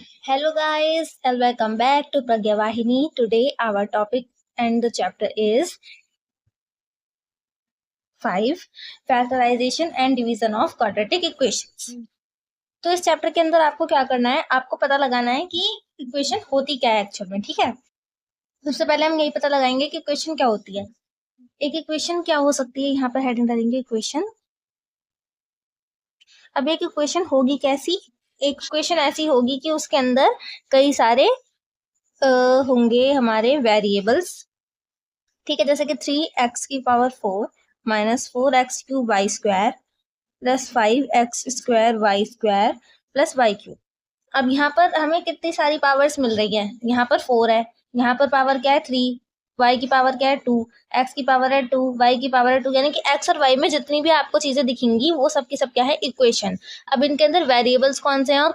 Hello guys and welcome back to Pragya Vahini. Today our topic and the chapter is 5 Factorization and Division of Quadratic Equations. तो इस chapter के अंदर आपको क्या करना है, आपको पता लगाना है कि इक्वेशन होती क्या है एक्चुअल में। ठीक है, सबसे पहले हम यही पता लगाएंगे कि इक्वेशन क्या होती है। एक इक्वेशन क्या हो सकती है, यहाँ पर हेडिंग डालेंगे इक्वेशन। अब एक इक्वेशन होगी कैसी, एक इक्वेशन ऐसी होगी कि उसके अंदर कई सारे होंगे हमारे वेरिएबल्स। ठीक है, जैसे कि 3x⁴ minus 4x³ plus 5x² plus y³। अब यहाँ पर हमें कितनी सारी पावर्स मिल रही है, यहाँ पर 4 है, यहाँ पर पावर क्या है 3, y की पावर क्या है 2, x की पावर है 2, y की पावर है 2, यानी कि x और y में जितनी भी आपको चीजें दिखेंगी वो सब की सब क्या है इक्वेशन। अब इनके अंदर वेरिएबल्स कौन से हैं और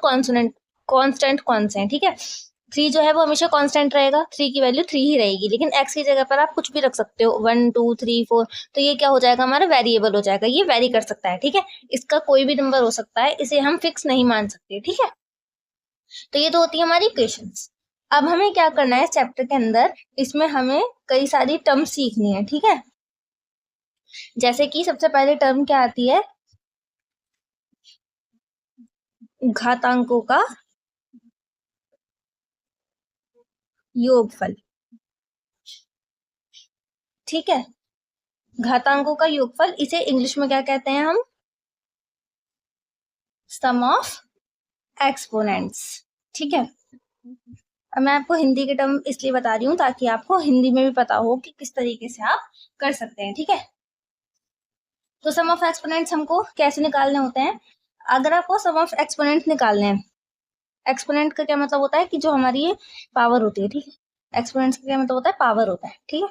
कॉन्स्टेंट कौन से हैं। ठीक है, 3 जो है वो हमेशा कांस्टेंट रहेगा, 3 की वैल्यू 3 ही रहेगी, लेकिन x की जगह पर आप कुछ भी रख सकते हो 1 2 3 4, तो ये क्या हो जाएगा, हमारा वेरिएबल हो जाएगा, ये वेरी कर सकता है। ठीक है, इसका कोई भी नंबर हो सकता है, इसे हम फिक्स नहीं मान सकते। ठीक है, तो ये तो होती है हमारी इक्वेशंस। अब हमें क्या करना है इस चैप्टर के अंदर, इसमें हमें कई सारी टर्म सीखनी है। ठीक है, जैसे कि सबसे पहले टर्म क्या आती है, घातांकों का योगफल। ठीक है, घातांकों का योगफल, इसे इंग्लिश में क्या कहते हैं हम, सम ऑफ एक्सपोनेंट्स। ठीक है, अब मैं आपको हिंदी के टर्म इसलिए बता रही हूँ ताकि आपको हिंदी में भी पता हो कि किस तरीके से आप कर सकते हैं। ठीक है, तो सम ऑफ एक्सपोनेंट्स हमको कैसे निकालने होते हैं। अगर आपको सम ऑफ एक्सपोनेंट्स निकालने हैं, एक्सपोनेंट का क्या मतलब होता है कि जो हमारी ये पावर होती है। ठीक है, एक्सपोनेंट्स का क्या मतलब होता है, पावर होता है। ठीक है,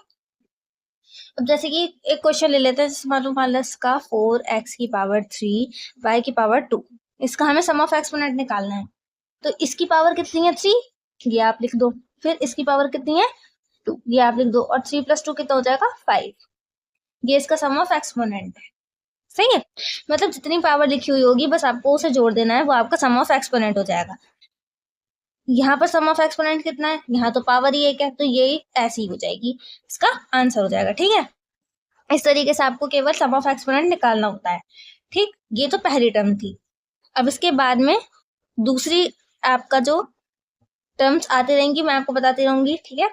अब जैसे कि एक क्वेश्चन ले लेते हैं, मालूम इसका 4x⁴ y की पावर 2, इसका हमें सम ऑफ एक्सपोनेंट निकालना है। तो इसकी पावर कितनी है 3, ये आप लिख दो, फिर इसकी पावर कितनी है 2, ये आप लिख दो, और 3 + 2 कितना हो जाएगा 5, ये इसका सम ऑफ एक्सपोनेंट है। सही है, मतलब जितनी पावर लिखी हुई होगी बस आपको उसे जोड़ देना है, वो आपका सम ऑफ एक्सपोनेंट हो जाएगा। यहाँ पर सम ऑफ एक्सपोनेंट कितना है, यहाँ तो पावर ही एक है, तो ये ऐसी हो जाएगी, इसका आंसर हो जाएगा। ठीक है, इस तरीके से आपको केवल सम ऑफ एक्सपोनेंट निकालना होता है। ठीक, ये तो पहली टर्म थी। अब इसके बाद में दूसरी आपका जो टर्म्स आती रहेंगी मैं आपको बताती रहूंगी। ठीक है,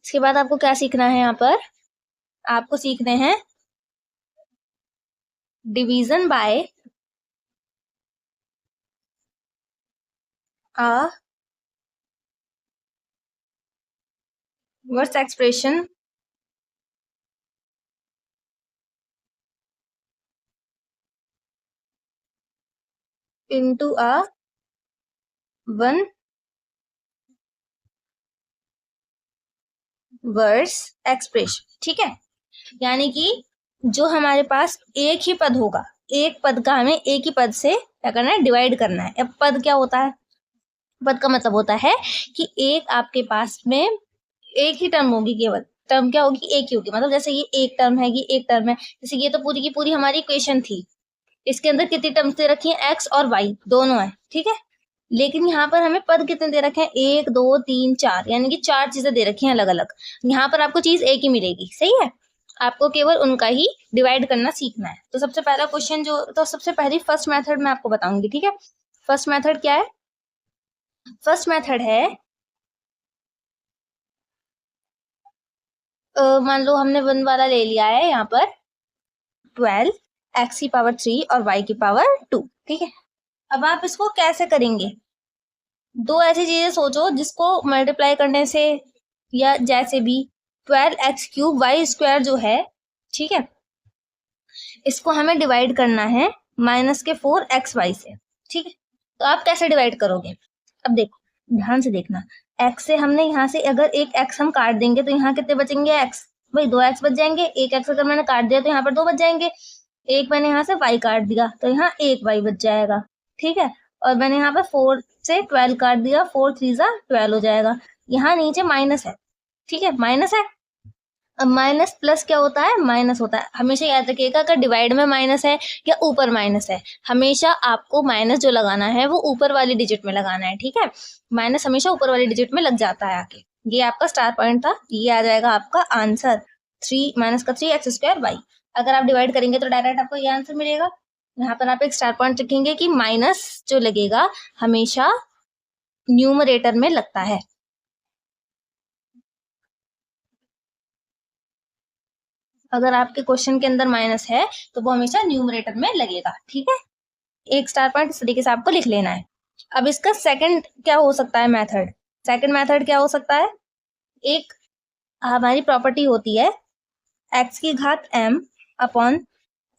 इसके बाद आपको क्या सीखना है, यहाँ पर आपको सीखने हैं division by verse expression into a one verse expression. ठीक है, यानी कि जो हमारे पास एक ही पद होगा, एक पद का हमें एक ही पद से क्या करना है, डिवाइड करना है। अब पद क्या होता है, पद का मतलब होता है कि एक आपके पास में एक ही टर्म होगी, केवल टर्म क्या होगी, एक ही होगी। मतलब जैसे ये एक टर्म है, ये एक टर्म है, जैसे ये तो पूरी की पूरी हमारी इक्वेशन थी, इसके अंदर कितनी टर्म्स दे रखी है, एक्स और वाई दोनों है। ठीक है, लेकिन यहाँ पर हमें पद कितने दे रखे हैं, 1 2 3 4, यानी कि 4 चीजें दे रखी हैं अलग अलग। यहाँ पर आपको चीज एक ही मिलेगी। सही है, आपको केवल उनका ही डिवाइड करना सीखना है। तो सबसे पहला क्वेश्चन जो, तो सबसे पहली फर्स्ट मेथड मैं आपको बताऊंगी। ठीक है, फर्स्ट मेथड क्या है, फर्स्ट मेथड है मान लो हमने 1 वाला ले लिया है, यहाँ पर 12x⁴ और y⁴ 2। ठीक है, अब आप इसको कैसे करेंगे, दो ऐसी चीजें सोचो जिसको मल्टीप्लाई करने से या जैसे भी 12x³ y² जो है, ठीक है, इसको हमें डिवाइड करना है -4xy से। ठीक है, तो आप कैसे डिवाइड करोगे, अब देखो ध्यान से देखना, x से हमने यहाँ से अगर एक x हम काट देंगे तो यहाँ कितने बचेंगे x, भाई 2x बच जाएंगे। एक x अगर मैंने काट दिया तो यहाँ पर 2 बच जाएंगे। एक मैंने यहाँ से y काट दिया तो यहाँ 1 y बच जाएगा। ठीक है, और मैंने यहाँ पर 4 से 12 काट दिया, 4 3 = 12 हो जाएगा। यहाँ नीचे माइनस है, ठीक है, माइनस है। अब माइनस प्लस क्या होता है, माइनस होता है। हमेशा याद रखिएगा अगर डिवाइड में माइनस है या ऊपर माइनस है, हमेशा आपको माइनस जो लगाना है वो ऊपर वाली डिजिट में लगाना है, ठीक है। माइनस हमेशा ऊपर वाली डिजिट में लग जाता है आके। ये आपका स्टार पॉइंट था, ये आ जाएगा आपका आंसर 3 माइनस का 3x² y। अगर आप डिवाइड करेंगे तो डायरेक्ट आपको ये आंसर मिलेगा। यहाँ पर आप एक स्टार पॉइंट रखेंगे कि माइनस जो लगेगा हमेशा न्यूमरेटर में लगता है। अगर आपके क्वेश्चन के अंदर माइनस है तो वो हमेशा न्यूमरेटर में लगेगा, ठीक है। एक स्टार पॉइंट इस तरीके से आपको लिख लेना है। अब इसका सेकंड क्या हो सकता है मेथड, सेकंड मेथड क्या हो सकता है, एक हमारी प्रॉपर्टी होती है x की घात m अपॉन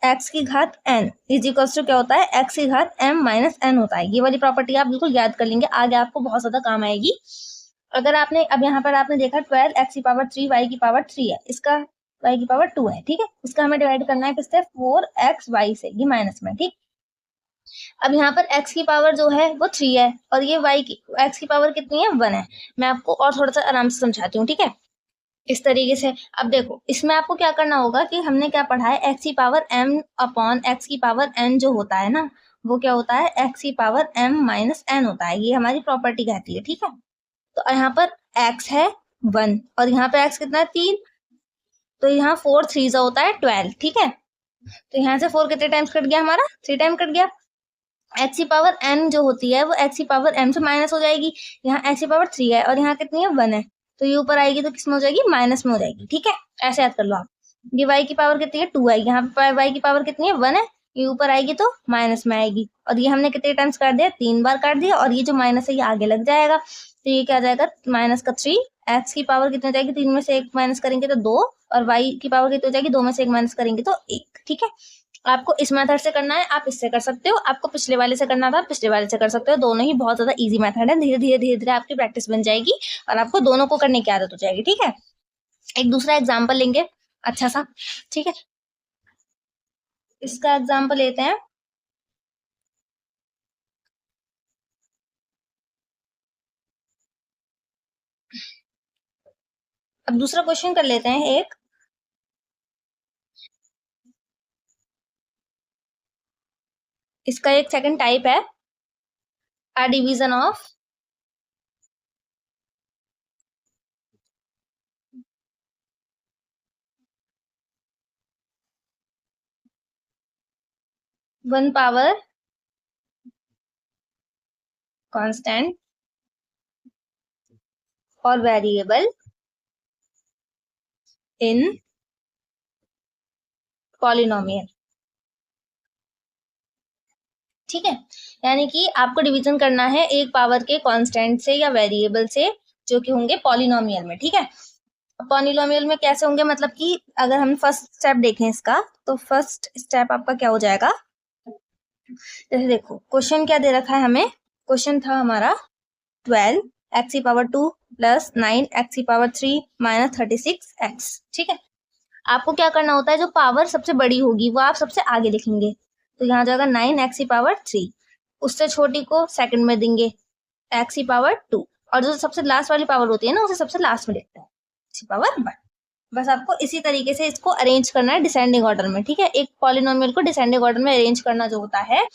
x की घात n इज इक्वल्स टू क्या होता है, x की घात m माइनस n होता है। ये वाली प्रॉपर्टी आप बिल्कुल याद कर लेंगे, आगे आपको बहुत ज्यादा काम आएगी। अगर आपने अब यहाँ पर आपने देखा 12x की पावर 3 y की पावर 3 है, इसका y की पावर 2 है, ठीक है। इसका हमें डिवाइड करना है किससे, 4xy से, ये माइनस में, ठीक। अब यहाँ पर x की पावर जो है वो 3 है और ये x की पावर कितनी है, 1 है। मैं आपको और थोड़ा सा आराम से समझाती हूँ, ठीक है। इस तरीके से अब देखो, इसमें आपको क्या करना होगा कि हमने क्या पढ़ा है, x की पावर m अपॉन x की पावर n जो होता है ना, वो क्या होता है, x की पावर m माइनस n होता है। ये हमारी प्रॉपर्टी कहती है, ठीक है। तो यहाँ पर x है 1 और यहाँ पे x कितना है, 3। तो यहाँ 4 3 होता है 12, ठीक है। तो यहाँ से 4 कितने टाइम्स कट गया, हमारा 3 टाइम कट गया। x की पावर n जो होती है वो x की पावर m से माइनस हो जाएगी। यहाँ x की पावर 3 है और यहाँ कितनी है, 1 है। तो ये ऊपर आएगी तो किसमें हो जाएगी, माइनस में हो जाएगी, ठीक है। ऐसे याद कर लो आप। ये y की पावर कितनी है, 2 है। यहाँ पे y की पावर कितनी है, 1 है। ये ऊपर आएगी तो माइनस में आएगी और ये हमने कितने टाइम्स काट दिया, 3 बार काट दिया। और ये जो माइनस है ये आगे लग जाएगा। तो ये क्या आ जाएगा, माइनस का 3। x की पावर कितनी हो जाएगी, 3 में से 1 माइनस करेंगे तो 2। और y की पावर कितनी हो जाएगी, 2 में से 1 माइनस करेंगे तो 1, ठीक है। आपको इस मेथड से करना है, आप इससे कर सकते हो। आपको पिछले वाले से करना था, पिछले वाले से कर सकते हो। दोनों ही बहुत ज्यादा इजी मेथड है। धीरे धीरे आपकी प्रैक्टिस बन जाएगी और आपको दोनों को करने की आदत हो जाएगी, ठीक है। एक दूसरा एग्जाम्पल लेंगे अच्छा सा, ठीक है। इसका एग्जाम्पल लेते हैं। अब दूसरा क्वेश्चन कर लेते हैं एक। इसका एक सेकंड टाइप है, a division of one power constant और वेरिएबल इन पॉलिनोमियल, ठीक है। यानी कि आपको डिवीजन करना है एक पावर के कांस्टेंट से या वेरिएबल से जो कि होंगे पॉलिनोमियल में, ठीक है। पॉलिनोमियल में कैसे होंगे, मतलब कि अगर हम फर्स्ट स्टेप देखें इसका, तो फर्स्ट स्टेप आपका क्या हो जाएगा, जैसे देखो क्वेश्चन क्या दे रखा है हमें। क्वेश्चन था हमारा 12 x की पावर 2 प्लस 9 x की पावर 3 माइनस 36x, ठीक है। आपको क्या करना होता है, जो पावर सबसे बड़ी होगी वो आप सबसे आगे लिखेंगे। तो यहाँ जाएगा 9 x की पावर 3, उससे छोटी को सेकंड में देंगे x की पावर 2, और जो सबसे लास्ट वाली पावर होती है ना उसे सबसे लास्ट में लिखते हैं x की पावर 1। बस आपको इसी तरीके से इसको अरेंज करना है डिसेंडिंग ऑर्डर में, ठीक है। एक पॉलिनोमियल को डिसेंडिंग ऑर्डर में अरेंज करना जो होता है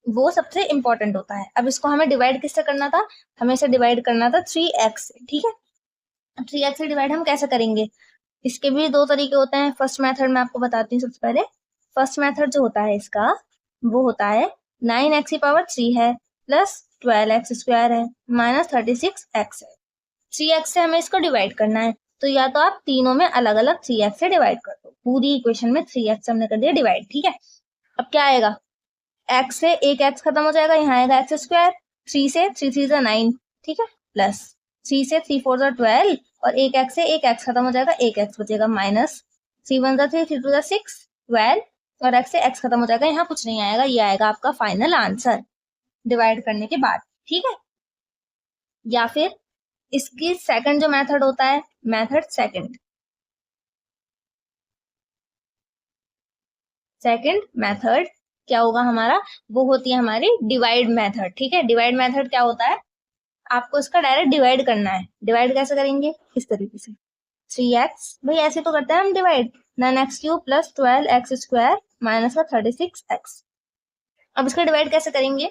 वो सबसे इंपॉर्टेंट होता है। अब इसको हमें डिवाइड किससे करना था, हमें इसे डिवाइड करना था 3x से, ठीक है। 3x से डिवाइड हम कैसे करेंगे, इसके भी दो तरीके होते हैं। फर्स्ट मेथड मैं आपको बताती हूँ सबसे पहले। फर्स्ट मेथड जो होता है इसका वो होता है 9x की पावर 3 है प्लस 12x² है माइनस 36x है। 3x से हमें इसको डिवाइड करना है, तो या तो आप तीनों में अलग अलग 3x से डिवाइड कर दो। पूरी इक्वेशन में 3x से हमने कर दिया डिवाइड, ठीक है। अब क्या आएगा, x से एक x खत्म हो जाएगा, यहाँ आएगा x²। 3 से 3 3 9, ठीक है, प्लस 3 से 3 4 12 और एक x से एक x खत्म हो जाएगा, एक x बचेगा माइनस 3 1 3 3 2 6 12 और x से x खत्म हो जाएगा, यहाँ कुछ नहीं आएगा। ये आएगा आपका फाइनल आंसर डिवाइड करने के बाद, ठीक है। या फिर इसकी सेकंड जो मेथड होता है, मेथड सेकंड मेथड क्या होगा हमारा, वो होती है हमारी डिवाइड मेथड, ठीक है। डिवाइड मेथड क्या होता है, आपको इसका डायरेक्ट डिवाइड करना है। डिवाइड कैसे करेंगे, इस तरीके से 3x, भाई ऐसे तो करते हैं हम divide, 9x³ plus 12x² minus का 36x। अब इसका डिवाइड कैसे करेंगे,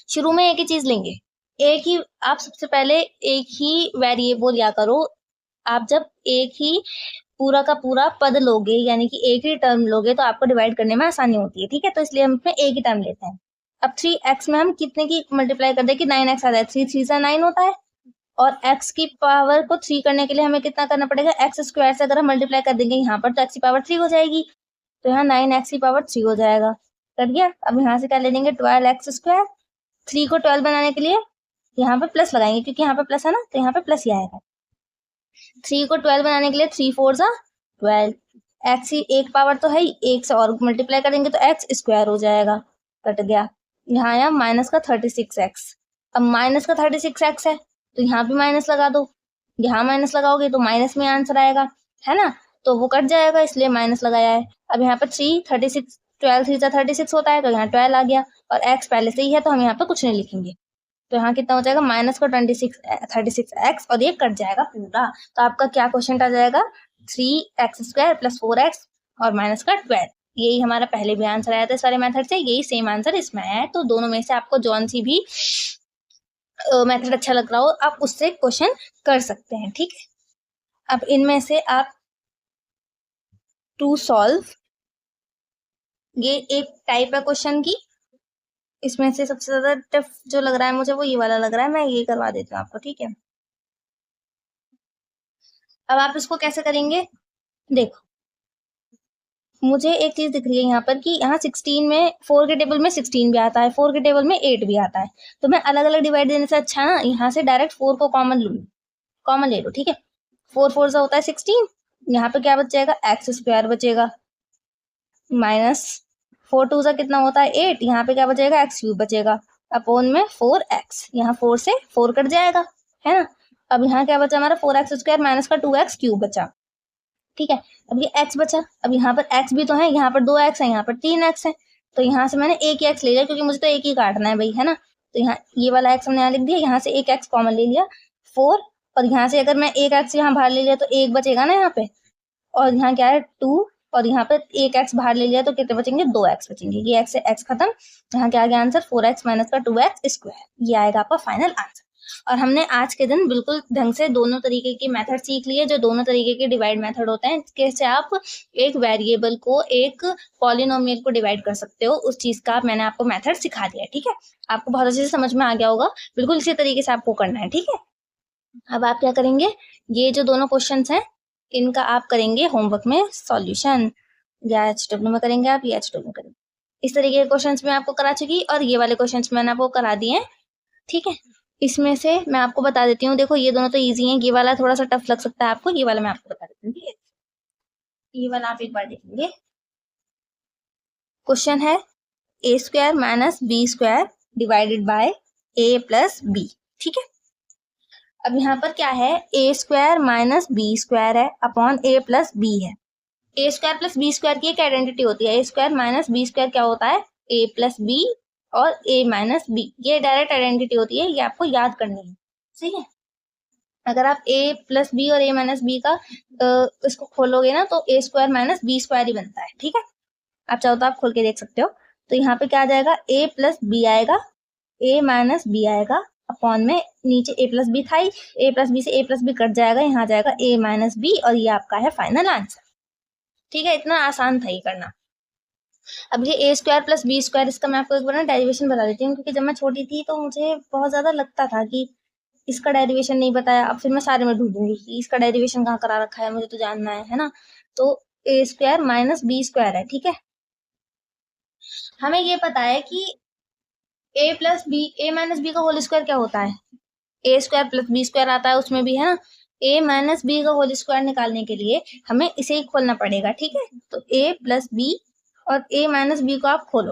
शुरू में एक ही चीज लेंगे, एक ही, आप सबसे पहले एक ही वेरिएबल लिया करो। आप जब एक ही पूरा का पूरा पद लोगे, यानी कि एक ही टर्म लोगे, तो आपको डिवाइड करने में आसानी होती है, ठीक है। तो इसलिए हम इसमें एक ही टर्म लेते हैं। अब 3x में हम कितने की मल्टीप्लाई कर दें कि 9x आ जाए, 3 से 9 होता है, और x की पावर को 3 करने के लिए हमें कितना करना पड़ेगा, x² से अगर हम मल्टीप्लाई कर देंगे यहाँ पर तो x की पावर 3 हो जाएगी, तो यहाँ 9x की पावर 3 हो जाएगा, कर दिया। अब यहाँ से क्या ले लेंगे, 12x², 3 को 12 बनाने के लिए यहाँ पे प्लस लगाएंगे, क्योंकि यहाँ पे प्लस है ना, तो यहाँ पे प्लस ही आएगा। 3 को 12 बनाने के लिए 3 4 जा 12, x ही एक पावर तो है ही, एक से और मल्टीप्लाई करेंगे तो x² हो जाएगा, कट गया। यहाँ आया माइनस का 36x। अब माइनस का 36x है तो यहाँ भी माइनस लगा दो, यहाँ माइनस लगाओगे तो माइनस में आंसर आएगा, है ना, तो वो कट जाएगा, इसलिए माइनस लगाया है। अब यहाँ पर 3 36 12 3 जा 36 होता है, तो यहाँ 12 आ गया, और x पहले से ही है तो हम यहाँ पे कुछ नहीं लिखेंगे, तो यहाँ कितना हो जाएगा, माइनस का 36x, और ये कट जाएगा पूरा। तो आपका क्या क्वेश्चन आ जाएगा, 3x² प्लस 4x और माइनस का 12। यही हमारा पहले भी आंसर आया था सारे मेथड से, यही सेम आंसर इसमें आया है। तो दोनों में से आपको जौन सी भी मेथड अच्छा लग रहा हो, आप उससे क्वेश्चन कर सकते हैं, ठीक है। अब इनमें से आप टू सॉल्व, ये एक टाइप है क्वेश्चन की, इसमें से सबसे ज्यादा टफ जो लग रहा है मुझे वो ये वाला लग रहा है, मैं ये करवा देती हूँ आपको, ठीक है। अब आप इसको कैसे करेंगे, देखो मुझे एक चीज दिख रही है यहाँ पर कि यहाँ 16 में 4 के टेबल में 16 भी आता है, 4 के टेबल में 8 भी आता है, तो मैं अलग अलग डिवाइड देने से अच्छा ना यहाँ से डायरेक्ट 4 को कॉमन लूँ, कॉमन ले लो, ठीक है। 4 4 से होता है 16, यहाँ पे क्या बच जाएगा, x² बचेगा, माइनस 4 2 से कितना होता है 8, यहाँ पे क्या बचेगा, x³ बचेगा, अपोन में 4x, यहाँ 4 से 4 कट जाएगा, है ना। अब यहाँ क्या बचा हमारा, 4x² माइनस का 2x³ बचा, ठीक है। अब ये x बचा, अब यहाँ पर x भी तो है, यहाँ पर 2x है, यहाँ पर 3x है, तो यहाँ से मैंने एक ही x ले लिया, क्योंकि मुझे तो एक ही काटना है भाई, है ना। तो यहाँ ये वाला x हमने यहाँ लिख दिया, यहाँ से एक x कॉमन ले लिया 4, और यहाँ से अगर मैं एक x यहाँ बाहर ले लिया तो एक बचेगा ना यहाँ पे, और यहाँ क्या है 2, और यहाँ पे एक x बाहर ले लिया तो कितने बचेंगे, 2x बचेंगे, ये x से x खत्म, यहाँ क्या आ गया आंसर, 4x माइनस का 2x², ये आएगा आपका फाइनल आंसर। और हमने आज के दिन बिल्कुल ढंग से दोनों तरीके की मेथड सीख लिए, जो दोनों तरीके के डिवाइड मेथड होते हैं, कैसे आप एक वेरिएबल को एक पॉलिनोमियल को डिवाइड कर सकते हो, उस चीज का मैंने आपको मेथड सिखा दिया, ठीक है। आपको बहुत अच्छे से समझ में आ गया होगा, बिल्कुल इसी तरीके से आपको करना है, ठीक है। अब आप क्या करेंगे, ये जो दोनों क्वेश्चन हैं इनका आप करेंगे होमवर्क में सॉल्यूशन, या HW में करेंगे आप, या HW में करेंगे, इस तरीके के क्वेश्चंस मैं आपको करा चुकी, और ये वाले क्वेश्चंस मैंने आपको करा दिए हैं, ठीक है। इसमें से मैं आपको बता देती हूँ, देखो ये दोनों तो इजी हैं, ये वाला थोड़ा सा टफ लग सकता है आपको, ये वाला मैं आपको बता देती हूँ, ठीक है। ये वाला आप एक बार देखेंगे, क्वेश्चन है a² minus b² divided by a plus b, ठीक है। अब यहाँ पर क्या है, a² माइनस b² है अपॉन a प्लस b है, a² प्लस b² की एक आइडेंटिटी होती है, a² माइनस b² क्या होता है, a प्लस b और a माइनस b, ये डायरेक्ट आइडेंटिटी होती है, ये आपको याद करनी है, सही है। अगर आप a प्लस b और a माइनस b का इसको खोलोगे ना तो a² माइनस b² ही बनता है, ठीक है। आप चाहो तो आप खोल के देख सकते हो, तो यहाँ पे क्या आ जाएगा, a प्लस b आएगा, a माइनस b आएगा, अपॉन में नीचे a प्लस b था ही, a प्लस b से a प्लस b कट जाएगा, यहाँ आ जाएगा a माइनस b, और ये आपका है फाइनल आंसर, ठीक है। इतना आसान था ये करना। अब ये a² प्लस b², इसका मैं आपको एक बार ना डेरिवेशन बता देती हूँ, क्योंकि जब मैं छोटी थी तो मुझे बहुत ज्यादा लगता था कि इसका डेरिवेशन नहीं बताया, अब फिर मैं सारे में ढूंढूंगी कि इसका डेरिवेशन कहाँ करा रखा है, मुझे तो जानना है ना। तो a² माइनस b² है, ठीक है। हमें ये पता है कि a plus B, a minus B का होल स्क्वायर क्या होता है, a² प्लस b² आता है उसमें भी, है ना। a माइनस बी का होल स्क्वायर निकालने के लिए हमें इसे ही खोलना पड़ेगा, ठीक है। तो a प्लस बी और a माइनस बी को आप खोलो,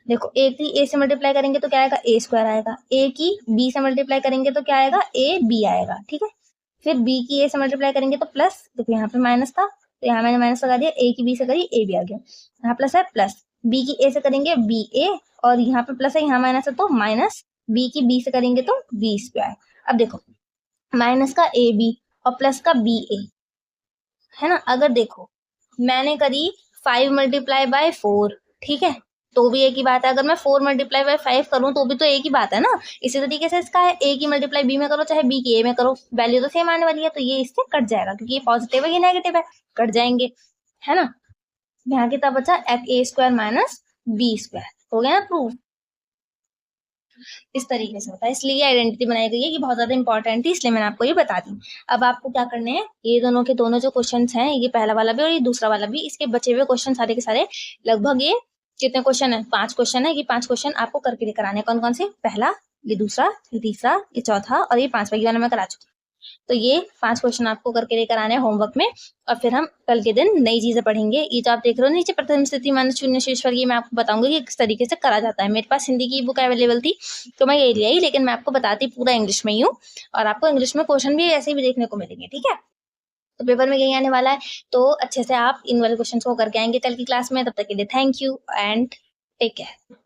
देखो a की a से मल्टीप्लाई करेंगे तो क्या आएगा, a² आएगा, a की b से मल्टीप्लाई करेंगे तो क्या आएगा, a b आएगा, ठीक है। फिर b की a से मल्टीप्लाई करेंगे तो प्लस, देखो यहाँ पे माइनस था तो यहाँ मैंने माइनस लगा दिया, a की b से करी a b आ गया, यहाँ प्लस है प्लस, b की a से करेंगे b a, और यहाँ पे प्लस है यहाँ माइनस है तो माइनस, b की b से करेंगे तो b²। अब देखो माइनस का a b, और प्लस का बी ए, है ना। अगर देखो मैंने करी 5 मल्टीप्लाई बाय 4, ठीक है, तो भी एक ही बात है। अगर मैं 4 मल्टीप्लाई बाय 5 करूँ तो भी तो एक ही बात है ना। इसी तरीके से इसका है, ए की मल्टीप्लाई बी में करो चाहे बी की ए में करो, वैल्यू तो सेम आने वाली है, तो ये इससे कट जाएगा क्योंकि ये पॉजिटिव है ये नेगेटिव है, कट जाएंगे, है ना। यहाँ कितना बचा, ए स्क्वायर माइनस बी स्क्वायर, हो गया ना प्रूफ। इस तरीके से होता है, इसलिए आइडेंटिटी बनाई गई है, ये बहुत ज्यादा इंपॉर्टेंट थी इसलिए मैंने आपको ये बता दी। अब आपको क्या करने हैं, ये दोनों के दोनों जो क्वेश्चन हैं, ये पहला वाला भी और ये दूसरा वाला भी, इसके बचे हुए क्वेश्चन सारे के सारे, लगभग ये कितने क्वेश्चन है, 5 क्वेश्चन है, ये 5 क्वेश्चन आपको करके लेकर आने। कौन कौन से, पहला, ये दूसरा, ये तीसरा, ये चौथा और ये 5वां, ये वाला मैं करा चुकी। तो ये 5 क्वेश्चन आपको करके लेकर आने हैं होमवर्क में, और फिर हम कल के दिन नई चीजें पढ़ेंगे। ये जो आप देख रहे हो नीचे प्रथम स्थिति माइनस शून्य शेष वर्ग, ये मैं आपको बताऊंगी कि किस तरीके से करा जाता है। मेरे पास हिंदी की बुक अवेलेबल थी तो मैं ये ले आई, लेकिन मैं आपको बताती पूरा इंग्लिश में ही हूँ, और आपको इंग्लिश में क्वेश्चन भी ऐसे भी देखने को मिलेंगे, ठीक है। तो पेपर में यही आने वाला है, तो अच्छे से आप इन वाले क्वेश्चन को करके आएंगे कल की क्लास में। तब तक के लिए thank you and take care.